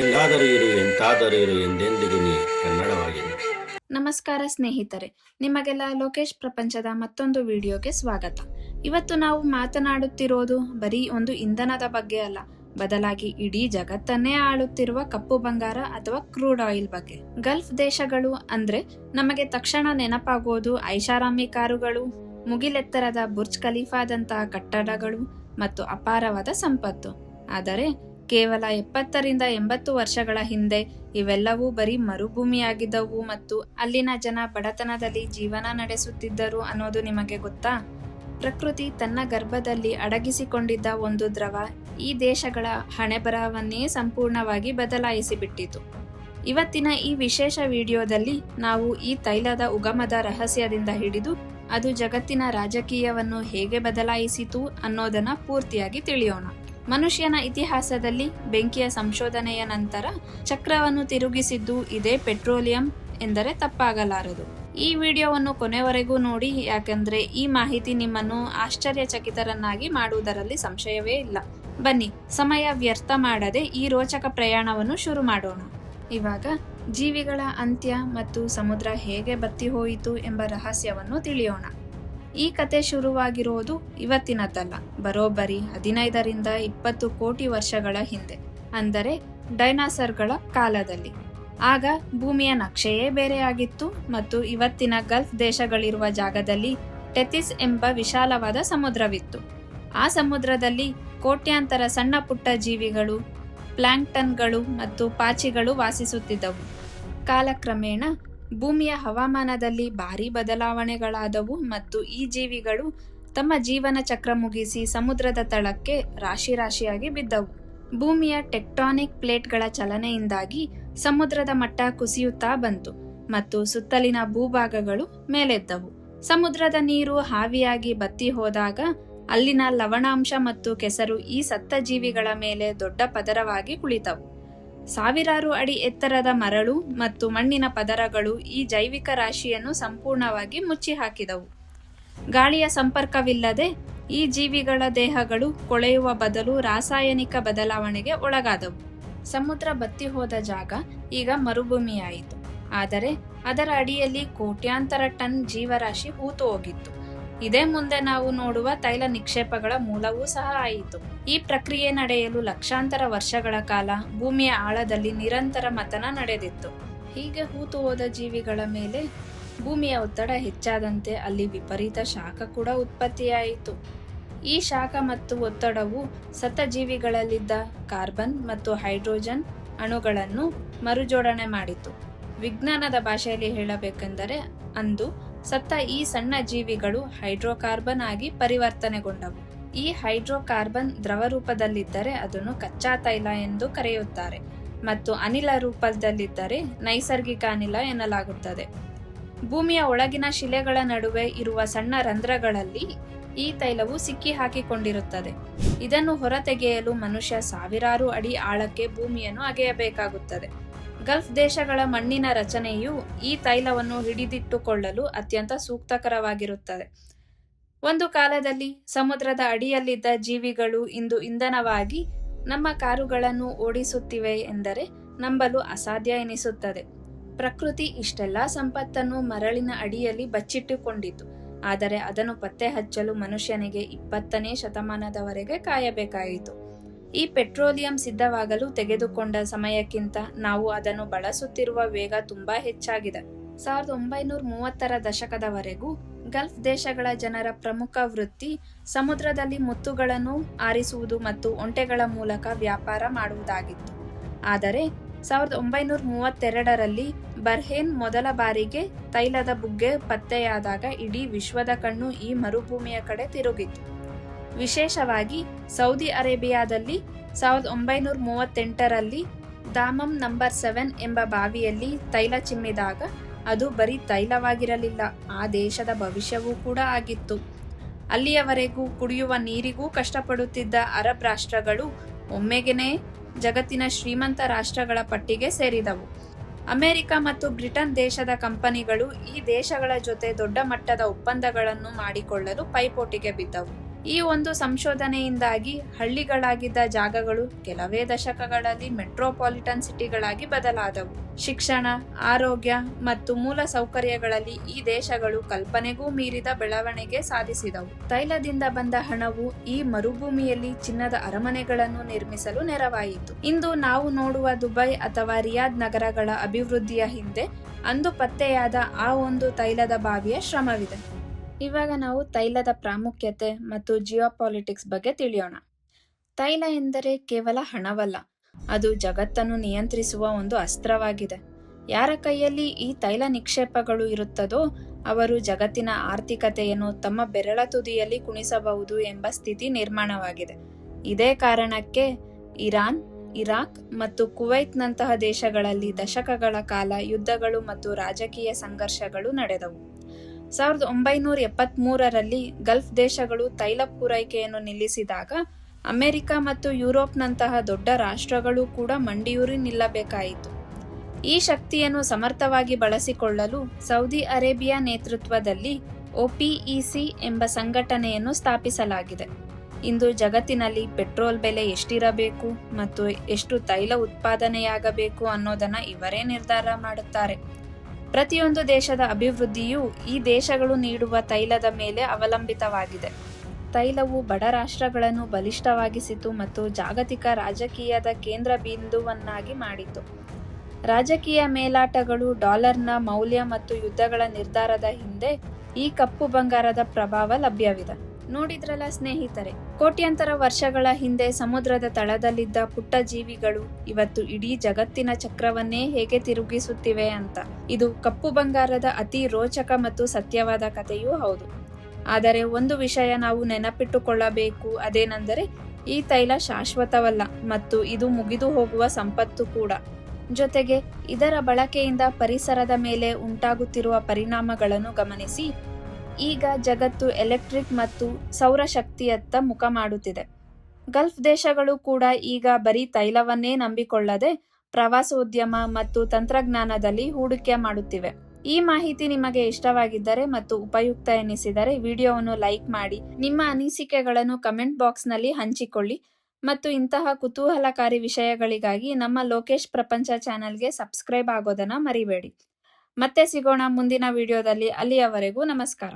ಎಂದಾದರೂ ಇರು ಎಂತಾದರೂ ಇರು ಎಂದೆಂದಿಗೂ ನೀ ಕನ್ನಡವಾಗಿರು. ನಮಸ್ಕಾರ ಸ್ನೇಹಿತರೆ, ನಿಮಗೆಲ್ಲ ಲೋಕೇಶ್ ಪ್ರಪಂಚದ ಮತ್ತೊಂದು ವಿಡಿಯೋಗೆ ಸ್ವಾಗತ. ಇವತ್ತು ನಾವು ಮಾತನಾಡುತ್ತಿರೋದು ಬರೀ ಒಂದು ಇಂಧನದ ಬಗ್ಗೆ ಅಲ್ಲ, ಬದಲಾಗಿ ಇಡೀ ಜಗತ್ತನ್ನೇ ಆಳುತ್ತಿರುವ ಕಪ್ಪು ಬಂಗಾರ ಅಥವಾ ಕ್ರೂಡ್ ಆಯಿಲ್ ಬಗ್ಗೆ. ಗಲ್ಫ್ ದೇಶಗಳು ಅಂದ್ರೆ ನಮಗೆ ತಕ್ಷಣ ನೆನಪಾಗೋದು ಐಷಾರಾಮಿ ಕಾರುಗಳು, ಮುಗಿಲೆತ್ತರದ ಬುರ್ಜ್ ಖಲೀಫಾದಂತಹ ಕಟ್ಟಡಗಳು ಮತ್ತು ಅಪಾರವಾದ ಸಂಪತ್ತು. ಆದರೆ ಕೇವಲ 70-80 ವರ್ಷಗಳ ಹಿಂದೆ ಇವೆಲ್ಲವೂ ಬರೀ ಮರುಭೂಮಿಯಾಗಿದ್ದವು ಮತ್ತು ಅಲ್ಲಿನ ಜನ ಬಡತನದಲ್ಲಿ ಜೀವನ ನಡೆಸುತ್ತಿದ್ದರು ಅನ್ನೋದು ನಿಮಗೆ ಗೊತ್ತಾ? ಪ್ರಕೃತಿ ತನ್ನ ಗರ್ಭದಲ್ಲಿ ಅಡಗಿಸಿಕೊಂಡಿದ್ದ ಒಂದು ದ್ರವ ಈ ದೇಶಗಳ ಹಣೆಬರಹವನ್ನೇ ಸಂಪೂರ್ಣವಾಗಿ ಬದಲಾಯಿಸಿಬಿಟ್ಟಿತು. ಇವತ್ತಿನ ಈ ವಿಶೇಷ ವಿಡಿಯೋದಲ್ಲಿ ನಾವು ಈ ತೈಲದ ಉಗಮದ ರಹಸ್ಯದಿಂದ ಹಿಡಿದು ಅದು ಜಗತ್ತಿನ ರಾಜಕೀಯವನ್ನು ಹೇಗೆ ಬದಲಾಯಿಸಿತು ಅನ್ನೋದನ್ನ ಪೂರ್ತಿಯಾಗಿ ತಿಳಿಯೋಣ. ಮನುಷ್ಯನ ಇತಿಹಾಸದಲ್ಲಿ ಬೆಂಕಿಯ ಸಂಶೋಧನೆಯ ನಂತರ ಚಕ್ರವನ್ನು ತಿರುಗಿಸಿದ್ದು ಇದೇ ಪೆಟ್ರೋಲಿಯಂ ಎಂದರೆ ತಪ್ಪಾಗಲಾರದು. ಈ ವಿಡಿಯೋವನ್ನು ಕೊನೆವರೆಗೂ ನೋಡಿ, ಯಾಕಂದ್ರೆ ಈ ಮಾಹಿತಿ ನಿಮ್ಮನ್ನು ಆಶ್ಚರ್ಯಚಕಿತರನ್ನಾಗಿ ಮಾಡುವುದರಲ್ಲಿ ಸಂಶಯವೇ ಇಲ್ಲ. ಬನ್ನಿ, ಸಮಯ ವ್ಯರ್ಥ ಮಾಡದೆ ಈ ರೋಚಕ ಪ್ರಯಾಣವನ್ನು ಶುರು ಮಾಡೋಣ. ಇವಾಗ ಜೀವಿಗಳ ಅಂತ್ಯ ಮತ್ತು ಸಮುದ್ರ ಹೇಗೆ ಬತ್ತಿ ಹೋಯಿತು ಎಂಬ ರಹಸ್ಯವನ್ನು ತಿಳಿಯೋಣ. ಈ ಕತೆ ಶುರುವಾಗಿರೋದು ಇವತ್ತಿನದ್ದಲ್ಲ, ಬರೋಬ್ಬರಿ 15-20 ಕೋಟಿ ವರ್ಷಗಳ ಹಿಂದೆ, ಅಂದರೆ ಡೈನಾಸರ್ಗಳ ಕಾಲದಲ್ಲಿ. ಆಗ ಭೂಮಿಯ ನಕ್ಷೆಯೇ ಬೇರೆಯಾಗಿತ್ತು ಮತ್ತು ಇವತ್ತಿನ ಗಲ್ಫ್ ದೇಶಗಳಿರುವ ಜಾಗದಲ್ಲಿ ಟೆಥಿಸ್ ಎಂಬ ವಿಶಾಲವಾದ ಸಮುದ್ರವಿತ್ತು. ಆ ಸಮುದ್ರದಲ್ಲಿ ಕೋಟ್ಯಾಂತರ ಸಣ್ಣ ಪುಟ್ಟ ಜೀವಿಗಳು, ಪ್ಲಾಂಕ್ಟನ್ಗಳು ಮತ್ತು ಪಾಚಿಗಳು ವಾಸಿಸುತ್ತಿದ್ದವು. ಕಾಲಕ್ರಮೇಣ ಭೂಮಿಯ ಹವಾಮಾನದಲ್ಲಿ ಭಾರೀ ಬದಲಾವಣೆಗಳಾದವು ಮತ್ತು ಈ ಜೀವಿಗಳು ತಮ್ಮ ಜೀವನ ಚಕ್ರ ಮುಗಿಸಿ ಸಮುದ್ರದ ತಳಕ್ಕೆ ರಾಶಿಯಾಗಿ ಬಿದ್ದವು. ಭೂಮಿಯ ಟೆಕ್ಟಾನಿಕ್ ಪ್ಲೇಟ್ಗಳ ಚಲನೆಯಿಂದಾಗಿ ಸಮುದ್ರದ ಮಟ್ಟ ಕುಸಿಯುತ್ತಾ ಬಂತು ಮತ್ತು ಸುತ್ತಲಿನ ಭೂಭಾಗಗಳು ಮೇಲೆದ್ದವು. ಸಮುದ್ರದ ನೀರು ಹಾವಿಯಾಗಿ ಬತ್ತಿ ಹೋದಾಗ ಅಲ್ಲಿನ ಲವಣಾಂಶ ಮತ್ತು ಕೆಸರು ಈ ಸತ್ತ ಜೀವಿಗಳ ಮೇಲೆ ದೊಡ್ಡ ಪದರವಾಗಿ ಕುಳಿತವು. ಸಾವಿರಾರು ಅಡಿ ಎತ್ತರದ ಮರಳು ಮತ್ತು ಮಣ್ಣಿನ ಪದರಗಳು ಈ ಜೈವಿಕ ರಾಶಿಯನ್ನು ಸಂಪೂರ್ಣವಾಗಿ ಮುಚ್ಚಿ ಹಾಕಿದವು. ಗಾಳಿಯ ಸಂಪರ್ಕವಿಲ್ಲದೆ ಈ ಜೀವಿಗಳ ದೇಹಗಳು ಕೊಳೆಯುವ ಬದಲು ರಾಸಾಯನಿಕ ಬದಲಾವಣೆಗೆ ಒಳಗಾದವು. ಸಮುದ್ರ ಬತ್ತಿ ಹೋದ ಜಾಗ ಈಗ ಮರುಭೂಮಿಯಾಯಿತು, ಆದರೆ ಅದರ ಅಡಿಯಲ್ಲಿ ಕೋಟ್ಯಾಂತರ ಟನ್ ಜೀವರಾಶಿ ಹೂತು ಹೋಗಿತ್ತು. ಇದೇ ಮುಂದೆ ನಾವು ನೋಡುವ ತೈಲ ನಿಕ್ಷೇಪಗಳ ಮೂಲವೂ ಸಹ ಆಯಿತು. ಈ ಪ್ರಕ್ರಿಯೆ ನಡೆಯಲು ಲಕ್ಷಾಂತರ ವರ್ಷಗಳ ಕಾಲ ಭೂಮಿಯ ಆಳದಲ್ಲಿ ನಿರಂತರ ಮಥನ ನಡೆದಿತ್ತು. ಹೀಗೆ ಹೂತು ಹೋದ ಜೀವಿಗಳ ಮೇಲೆ ಭೂಮಿಯ ಒತ್ತಡ ಹೆಚ್ಚಾದಂತೆ ಅಲ್ಲಿ ವಿಪರೀತ ಶಾಖ ಕೂಡ ಉತ್ಪತ್ತಿಯಾಯಿತು. ಈ ಶಾಖ ಮತ್ತು ಒತ್ತಡವು ಸತ್ತ ಜೀವಿಗಳಲ್ಲಿದ್ದ ಕಾರ್ಬನ್ ಮತ್ತು ಹೈಡ್ರೋಜನ್ ಅಣುಗಳನ್ನು ಮರುಜೋಡಣೆ ಮಾಡಿತು. ವಿಜ್ಞಾನದ ಭಾಷೆಯಲ್ಲಿ ಹೇಳಬೇಕೆಂದರೆ ಅಂದು ಸತ್ತ ಈ ಸಣ್ಣ ಜೀವಿಗಳು ಹೈಡ್ರೋಕಾರ್ಬನ್ ಆಗಿ ಪರಿವರ್ತನೆಗೊಂಡವು. ಈ ಹೈಡ್ರೋಕಾರ್ಬನ್ ದ್ರವ ರೂಪದಲ್ಲಿದ್ದರೆ ಅದನ್ನು ಕಚ್ಚಾ ತೈಲ ಎಂದು ಕರೆಯುತ್ತಾರೆ ಮತ್ತು ಅನಿಲ ರೂಪದಲ್ಲಿದ್ದರೆ ನೈಸರ್ಗಿಕ ಅನಿಲ ಎನ್ನಲಾಗುತ್ತದೆ. ಭೂಮಿಯ ಒಳಗಿನ ಶಿಲೆಗಳ ನಡುವೆ ಇರುವ ಸಣ್ಣ ರಂಧ್ರಗಳಲ್ಲಿ ಈ ತೈಲವು ಸಿಕ್ಕಿ ಹಾಕಿಕೊಂಡಿರುತ್ತದೆ. ಇದನ್ನು ಹೊರತೆಗೆಯಲು ಮನುಷ್ಯ ಸಾವಿರಾರು ಅಡಿ ಆಳಕ್ಕೆ ಭೂಮಿಯನ್ನು ಅಗೆಯಬೇಕಾಗುತ್ತದೆ. ಗಲ್ಫ್ ದೇಶಗಳ ಮಣ್ಣಿನ ರಚನೆಯು ಈ ತೈಲವನ್ನು ಹಿಡಿದಿಟ್ಟುಕೊಳ್ಳಲು ಅತ್ಯಂತ ಸೂಕ್ತಕರವಾಗಿರುತ್ತದೆ. ಒಂದು ಕಾಲದಲ್ಲಿ ಸಮುದ್ರದ ಅಡಿಯಲ್ಲಿದ್ದ ಜೀವಿಗಳು ಇಂದು ಇಂಧನವಾಗಿ ನಮ್ಮ ಕಾರುಗಳನ್ನು ಓಡಿಸುತ್ತಿವೆ ಎಂದರೆ ನಂಬಲು ಅಸಾಧ್ಯ ಎನಿಸುತ್ತದೆ. ಪ್ರಕೃತಿ ಇಷ್ಟೆಲ್ಲ ಸಂಪತ್ತನ್ನು ಮರಳಿನ ಅಡಿಯಲ್ಲಿ ಬಚ್ಚಿಟ್ಟುಕೊಂಡಿತು, ಆದರೆ ಅದನ್ನು ಪತ್ತೆ ಹಚ್ಚಲು ಮನುಷ್ಯನಿಗೆ 20ನೇ ಶತಮಾನದವರೆಗೆ ಕಾಯಬೇಕಾಯಿತು. ಈ ಪೆಟ್ರೋಲಿಯಂ ಸಿದ್ಧವಾಗಲು ತೆಗೆದುಕೊಂಡ ಸಮಯಕ್ಕಿಂತ ನಾವು ಅದನ್ನು ಬಳಸುತ್ತಿರುವ ವೇಗ ತುಂಬಾ ಹೆಚ್ಚಾಗಿದೆ. 1930ರ ದಶಕದವರೆಗೂ ಗಲ್ಫ್ ದೇಶಗಳ ಜನರ ಪ್ರಮುಖ ವೃತ್ತಿ ಸಮುದ್ರದಲ್ಲಿ ಮುತ್ತುಗಳನ್ನು ಆರಿಸುವುದು ಮತ್ತು ಒಂಟೆಗಳ ಮೂಲಕ ವ್ಯಾಪಾರ ಮಾಡುವುದಾಗಿತ್ತು. ಆದರೆ 1932ರಲ್ಲಿ ಬರ್ಹೇನ್ ಮೊದಲ ಬಾರಿಗೆ ತೈಲದ ಬುಗ್ಗೆ ಪತ್ತೆಯಾದಾಗ ಇಡೀ ವಿಶ್ವದ ಕಣ್ಣು ಈ ಮರುಭೂಮಿಯ ಕಡೆ ತಿರುಗಿತು. ವಿಶೇಷವಾಗಿ ಸೌದಿ ಅರೇಬಿಯಾದಲ್ಲಿ 1938ರಲ್ಲಿ ದಾಮಮ್ ನಂಬರ್ 7 ಎಂಬ ಬಾವಿಯಲ್ಲಿ ತೈಲ ಚಿಮ್ಮಿದಾಗ ಅದು ಬರೀ ತೈಲವಾಗಿರಲಿಲ್ಲ, ಆ ದೇಶದ ಭವಿಷ್ಯವೂ ಕೂಡ ಆಗಿತ್ತು. ಅಲ್ಲಿಯವರೆಗೂ ಕುಡಿಯುವ ನೀರಿಗೂ ಕಷ್ಟಪಡುತ್ತಿದ್ದ ಅರಬ್ ರಾಷ್ಟ್ರಗಳು ಒಮ್ಮೆಗೆನೇ ಜಗತ್ತಿನ ಶ್ರೀಮಂತ ರಾಷ್ಟ್ರಗಳ ಪಟ್ಟಿಗೆ ಸೇರಿದವು. ಅಮೆರಿಕ ಮತ್ತು ಬ್ರಿಟನ್ ದೇಶದ ಕಂಪನಿಗಳು ಈ ದೇಶಗಳ ಜೊತೆ ದೊಡ್ಡ ಮಟ್ಟದ ಒಪ್ಪಂದಗಳನ್ನು ಮಾಡಿಕೊಳ್ಳಲು ಪೈಪೋಟಿಗೆ ಬಿದ್ದವು. ಈ ಒಂದು ಸಂಶೋಧನೆಯಿಂದಾಗಿ ಹಳ್ಳಿಗಳಾಗಿದ್ದ ಜಾಗಗಳು ಕೆಲವೇ ದಶಕಗಳಲ್ಲಿ ಮೆಟ್ರೋಪಾಲಿಟನ್ ಸಿಟಿಗಳಾಗಿ ಬದಲಾದವು. ಶಿಕ್ಷಣ, ಆರೋಗ್ಯ ಮತ್ತು ಮೂಲ ಸೌಕರ್ಯಗಳಲ್ಲಿ ಈ ದೇಶಗಳು ಕಲ್ಪನೆಗೂ ಮೀರಿದ ಬೆಳವಣಿಗೆ ಸಾಧಿಸಿದವು. ತೈಲದಿಂದ ಬಂದ ಹಣವು ಈ ಮರುಭೂಮಿಯಲ್ಲಿ ಚಿನ್ನದ ಅರಮನೆಗಳನ್ನು ನಿರ್ಮಿಸಲು ನೆರವಾಯಿತು. ಇಂದು ನಾವು ನೋಡುವ ದುಬೈ ಅಥವಾ ರಿಯಾದ್ ನಗರಗಳ ಅಭಿವೃದ್ಧಿಯ ಹಿಂದೆ ಅಂದು ಪತ್ತೆಯಾದ ಆ ಒಂದು ತೈಲದ ಬಾವಿಯ ಶ್ರಮವಿದೆ. ಇವಾಗ ನಾವು ತೈಲದ ಪ್ರಾಮುಖ್ಯತೆ ಮತ್ತು ಜಿಯೋಪಾಲಿಟಿಕ್ಸ್ ಬಗ್ಗೆ ತಿಳಿಯೋಣ. ತೈಲ ಎಂದರೆ ಕೇವಲ ಹಣವಲ್ಲ, ಅದು ಜಗತ್ತನ್ನು ನಿಯಂತ್ರಿಸುವ ಒಂದು ಅಸ್ತ್ರವಾಗಿದೆ. ಯಾರ ಕೈಯಲ್ಲಿ ಈ ತೈಲ ನಿಕ್ಷೇಪಗಳು ಇರುತ್ತದೋ ಅವರು ಜಗತ್ತಿನ ಆರ್ಥಿಕತೆಯನ್ನು ತಮ್ಮ ಬೆರಳ ತುದಿಯಲ್ಲಿ ಕುಣಿಸಬಹುದು ಎಂಬ ಸ್ಥಿತಿ ನಿರ್ಮಾಣವಾಗಿದೆ. ಇದೇ ಕಾರಣಕ್ಕೆ ಇರಾನ್, ಇರಾಕ್ ಮತ್ತು ಕುವೈತ್ನಂತಹ ದೇಶಗಳಲ್ಲಿ ದಶಕಗಳ ಕಾಲ ಯುದ್ಧಗಳು ಮತ್ತು ರಾಜಕೀಯ ಸಂಘರ್ಷಗಳು ನಡೆದವು. 1973ರಲ್ಲಿ ಗಲ್ಫ್ ದೇಶಗಳು ತೈಲ ಪೂರೈಕೆಯನ್ನು ನಿಲ್ಲಿಸಿದಾಗ ಅಮೆರಿಕ ಮತ್ತು ಯುರೋಪ್ನಂತಹ ದೊಡ್ಡ ರಾಷ್ಟ್ರಗಳು ಕೂಡ ಮಂಡಿಯೂರಿ ನಿಲ್ಲಬೇಕಾಯಿತು. ಈ ಶಕ್ತಿಯನ್ನು ಸಮರ್ಥವಾಗಿ ಬಳಸಿಕೊಳ್ಳಲು ಸೌದಿ ಅರೇಬಿಯಾ ನೇತೃತ್ವದಲ್ಲಿ ಒಪಿಇಸಿ ಎಂಬ ಸಂಘಟನೆಯನ್ನು ಸ್ಥಾಪಿಸಲಾಗಿದೆ. ಇಂದು ಜಗತ್ತಿನಲ್ಲಿ ಪೆಟ್ರೋಲ್ ಬೆಲೆ ಎಷ್ಟಿರಬೇಕು ಮತ್ತು ಎಷ್ಟು ತೈಲ ಉತ್ಪಾದನೆಯಾಗಬೇಕು ಅನ್ನೋದನ್ನ ಇವರೇ ನಿರ್ಧಾರ ಮಾಡುತ್ತಾರೆ. ಪ್ರತಿಯೊಂದು ದೇಶದ ಅಭಿವೃದ್ಧಿಯು ಈ ದೇಶಗಳು ನೀಡುವ ತೈಲದ ಮೇಲೆ ಅವಲಂಬಿತವಾಗಿದೆ. ತೈಲವು ಬಡ ರಾಷ್ಟ್ರಗಳನ್ನು ಬಲಿಷ್ಠವಾಗಿಸಿತು ಮತ್ತು ಜಾಗತಿಕ ರಾಜಕೀಯದ ಕೇಂದ್ರ ಬಿಂದುವನ್ನಾಗಿ ಮಾಡಿತು. ರಾಜಕೀಯ ಮೇಲಾಟಗಳು, ಡಾಲರ್ನ ಮೌಲ್ಯ ಮತ್ತು ಯುದ್ಧಗಳ ನಿರ್ಧಾರದ ಹಿಂದೆ ಈ ಕಪ್ಪು ಬಂಗಾರದ ಪ್ರಭಾವ ಲಭ್ಯವಿದೆ. ನೋಡಿದ್ರಲ್ಲ ಸ್ನೇಹಿತರೆ, ಕೋಟ್ಯಾಂತರ ವರ್ಷಗಳ ಹಿಂದೆ ಸಮುದ್ರದ ತಳದಲ್ಲಿದ್ದ ಪುಟ್ಟ ಜೀವಿಗಳು ಇವತ್ತು ಇಡೀ ಜಗತ್ತಿನ ಚಕ್ರವನ್ನೇ ಹೇಗೆ ತಿರುಗಿಸುತ್ತಿವೆ ಅಂತ. ಇದು ಕಪ್ಪು ಬಂಗಾರದ ಅತಿ ರೋಚಕ ಮತ್ತು ಸತ್ಯವಾದ ಕಥೆಯೂ ಹೌದು. ಆದರೆ ಒಂದು ವಿಷಯ ನಾವು ನೆನಪಿಟ್ಟುಕೊಳ್ಳಬೇಕು, ಅದೇನೆಂದರೆ ಈ ತೈಲ ಶಾಶ್ವತವಲ್ಲ ಮತ್ತು ಇದು ಮುಗಿದು ಹೋಗುವ ಸಂಪತ್ತು ಕೂಡ. ಜೊತೆಗೆ ಇದರ ಬಳಕೆಯಿಂದ ಪರಿಸರದ ಮೇಲೆ ಉಂಟಾಗುತ್ತಿರುವ ಪರಿಣಾಮಗಳನ್ನು ಗಮನಿಸಿ. ಈಗ ಜಗತ್ತು ಎಲೆಕ್ಟ್ರಿಕ್ ಮತ್ತು ಸೌರಶಕ್ತಿಯತ್ತ ಮುಖ ಮಾಡುತ್ತಿದೆ. ಗಲ್ಫ್ ದೇಶಗಳು ಕೂಡ ಈಗ ಬರೀ ತೈಲವನ್ನೇ ನಂಬಿಕೊಳ್ಳದೆ ಪ್ರವಾಸೋದ್ಯಮ ಮತ್ತು ತಂತ್ರಜ್ಞಾನದಲ್ಲಿ ಹೂಡಿಕೆ ಮಾಡುತ್ತಿವೆ. ಈ ಮಾಹಿತಿ ನಿಮಗೆ ಇಷ್ಟವಾಗಿದ್ದರೆ ಮತ್ತು ಉಪಯುಕ್ತ ಎನಿಸಿದರೆ ವಿಡಿಯೋವನ್ನು ಲೈಕ್ ಮಾಡಿ, ನಿಮ್ಮ ಅನಿಸಿಕೆಗಳನ್ನು ಕಮೆಂಟ್ ಬಾಕ್ಸ್ನಲ್ಲಿ ಹಂಚಿಕೊಳ್ಳಿ ಮತ್ತು ಇಂತಹ ಕುತೂಹಲಕಾರಿ ವಿಷಯಗಳಿಗಾಗಿ ನಮ್ಮ ಲೋಕೇಶ್ ಪ್ರಪಂಚ ಚಾನೆಲ್ಗೆ ಸಬ್ಸ್ಕ್ರೈಬ್ ಆಗೋದನ್ನ ಮರಿಬೇಡಿ. ಮತ್ತೆ ಸಿಗೋಣ ಮುಂದಿನ ವಿಡಿಯೋದಲ್ಲಿ. ಅಲ್ಲಿಯವರೆಗೂ ನಮಸ್ಕಾರ.